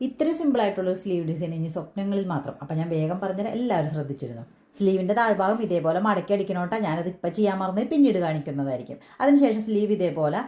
ഇത്രയും സിമ്പിളായിട്ടുള്ളൊരു sleeve design ഇനി സ്വപ്നങ്ങളിൽ മാത്രം. അപ്പം ഞാൻ വേഗം പറഞ്ഞാൽ എല്ലാവരും ശ്രദ്ധിച്ചിരുന്നു. സ്ലീവിൻ്റെ താഴ്ഭാഗം ഇതേപോലെ മടക്കി അടിക്കണോട്ടാ. ഞാനത് ഇപ്പം ചെയ്യാൻ മറന്ന് പിന്നീട് കാണിക്കുന്നതായിരിക്കും. അതിനുശേഷം സ്ലീവ് ഇതേപോലെ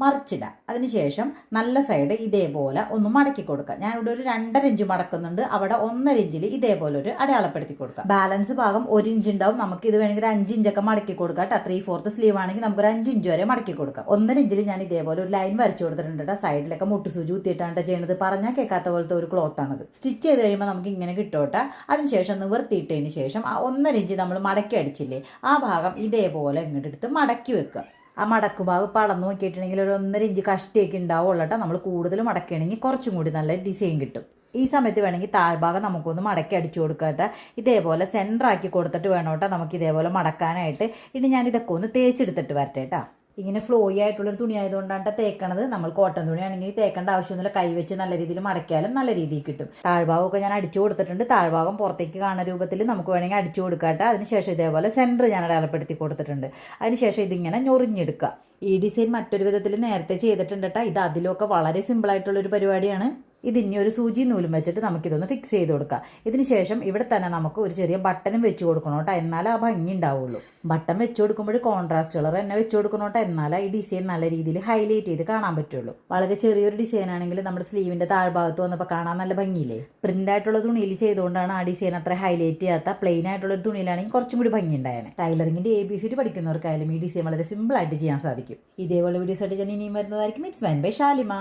മറിച്ചിടുക. അതിനുശേഷം നല്ല സൈഡ് ഇതേപോലെ ഒന്ന് മടക്കി കൊടുക്കുക. ഞാനിവിടെ ഒരു 2.5 ഇഞ്ച് മടക്കുന്നുണ്ട്. അവിടെ 1.5 ഇഞ്ചിൽ ഇതേപോലെ ഒരു അടയാളപ്പെടുത്തി കൊടുക്കുക. ബാലൻസ് ഭാഗം 1 ഇഞ്ച് ഉണ്ടാവും. നമുക്ക് ഇത് വേണമെങ്കിൽ 5 ഇഞ്ചൊക്കെ മടക്കി കൊടുക്കാം കേട്ടോ. 3/4 സ്ലീവ് ആണെങ്കിൽ നമുക്കൊരു 5 ഇഞ്ച് വരെ മടക്കി കൊടുക്കാം. 1.5 ഇഞ്ചിൽ ഞാൻ ഇതേപോലെ ഒരു ലൈൻ വരച്ചു കൊടുത്തിട്ടുണ്ട് കേട്ടോ. സൈഡിലൊക്കെ മുട്ടുസൂചി കുത്തിയിട്ടാണ് ചെയ്യുന്നത്. പറഞ്ഞാൽ കേൾക്കാത്ത പോലത്തെ ഒരു ക്ലോത്താണത്. സ്റ്റിച്ച് ചെയ്ത് കഴിയുമ്പോൾ നമുക്ക് ഇങ്ങനെ കിട്ടും. അതിനുശേഷം നിവർത്തിയിട്ടതിന് ശേഷം ആ 1.5 ഇഞ്ച് നമ്മൾ മടക്കി അടിച്ചില്ലേ, ആ ഭാഗം ഇതേപോലെ ഇങ്ങോട്ട് എടുത്ത് മടക്കി വെക്കുക. ആ മടക്ക് ഭാഗം പടന്ന് നോക്കിയിട്ടുണ്ടെങ്കിൽ ഒരു 1.5 ഇഞ്ച് കഷ്ടിയൊക്കെ ഉണ്ടാവുള്ളൂ കേട്ടോ. നമ്മൾ കൂടുതൽ മടക്കുകയാണെങ്കിൽ കുറച്ചും കൂടി നല്ല ഡിസൈൻ കിട്ടും. ഈ സമയത്ത് വേണമെങ്കിൽ താഴ്ഭാഗം നമുക്കൊന്ന് മടക്കി അടിച്ചു കൊടുക്കട്ടെ. ഇതേപോലെ സെൻറ്ററാക്കി കൊടുത്തിട്ട് വേണം കേട്ടോ നമുക്ക് ഇതേപോലെ മടക്കാനായിട്ട്. ഇനി ഞാൻ ഇതൊക്കെ ഒന്ന് തേച്ചെടുത്തിട്ട് വരട്ടെ കേട്ടോ. ഇങ്ങനെ ഫ്ലോയി ആയിട്ടുള്ളൊരു തുണി ആയതുകൊണ്ടാണ് തേക്കണത്. നമ്മൾ കോട്ടൺ തുണിയാണെങ്കിൽ തേക്കേണ്ട ആവശ്യമൊന്നുമില്ല. കൈ വെച്ച് നല്ല രീതിയിൽ മടക്കിയാലും നല്ല രീതിയിൽ കിട്ടും. താഴ്ഭാഗമൊക്കെ ഞാൻ അടിച്ചു കൊടുത്തിട്ടുണ്ട്. താഴ്ഭാഗം പുറത്തേക്ക് കാണുന്ന രൂപത്തിൽ നമുക്ക് വേണമെങ്കിൽ അടിച്ചു കൊടുക്കാട്ടെ. അതിനുശേഷം ഇതേപോലെ സെൻറ്റർ ഞാൻ അടയാളപ്പെടുത്തി കൊടുത്തിട്ടുണ്ട്. അതിനുശേഷം ഇതിങ്ങനെ ഞൊറിഞ്ഞെടുക്കുക. ഈ ഡിസൈൻ മറ്റൊരു വിധത്തിൽ നേരത്തെ ചെയ്തിട്ടുണ്ട് കേട്ടോ. ഇത് അതിലൊക്കെ വളരെ സിമ്പിളായിട്ടുള്ളൊരു പരിപാടിയാണ്. ഇതിനി ഒരു സൂചി നൂലും വെച്ചിട്ട് നമുക്കിതൊന്ന് ഫിക്സ് ചെയ്ത് കൊടുക്കാം. ഇതിന് ശേഷം ഇവിടെ തന്നെ നമുക്ക് ഒരു ചെറിയ ബട്ടനും വെച്ച് കൊടുക്കണം കേട്ടോ. എന്നാലേ ആ ഭംഗി ഉണ്ടാവുള്ളൂ. ബട്ടൺ വെച്ച് കൊടുക്കുമ്പോൾ കോൺട്രാസ്റ്റ് കളർ തന്നെ വെച്ച് കൊടുക്കണം കേട്ടോ. എന്നാലേ ഈ ഡിസൈൻ നല്ല രീതിയിൽ ഹൈലൈറ്റ് ചെയ്ത് കാണാൻ പറ്റുള്ളൂ. വളരെ ചെറിയൊരു ഡിസൈൻ ആണെങ്കിൽ നമ്മുടെ സ്ലീവിൻ്റെ താഴ്ഭാഗത്ത് വന്നപ്പോൾ കാണാൻ നല്ല ഭംഗിയില്ലേ. പ്രിന്റ് ആയിട്ടുള്ള തുണിയിൽ ചെയ്തുകൊണ്ടാണ് ആ ഡിസൈൻ അത്ര ഹൈലൈറ്റ് ചെയ്യാത്ത. പ്ലെയിൻ ആയിട്ടുള്ള ഒരു തുണിയിലാണെങ്കിൽ കുറച്ചും കൂടി ഭംഗി ഉണ്ടായേനെ. ടൈലറിങ്ങിൻ്റെ ABCD പഠിക്കുന്നവർക്കായാലും ഈ ഡിസൈൻ വളരെ സിമ്പിളായിട്ട് ചെയ്യാൻ സാധിക്കും. ഇതേപോലെ വീഡിയോസ് ആയിട്ട് ഞാൻ ഇനിയും വരുന്നതായിരിക്കും. It's mine by Shalimar.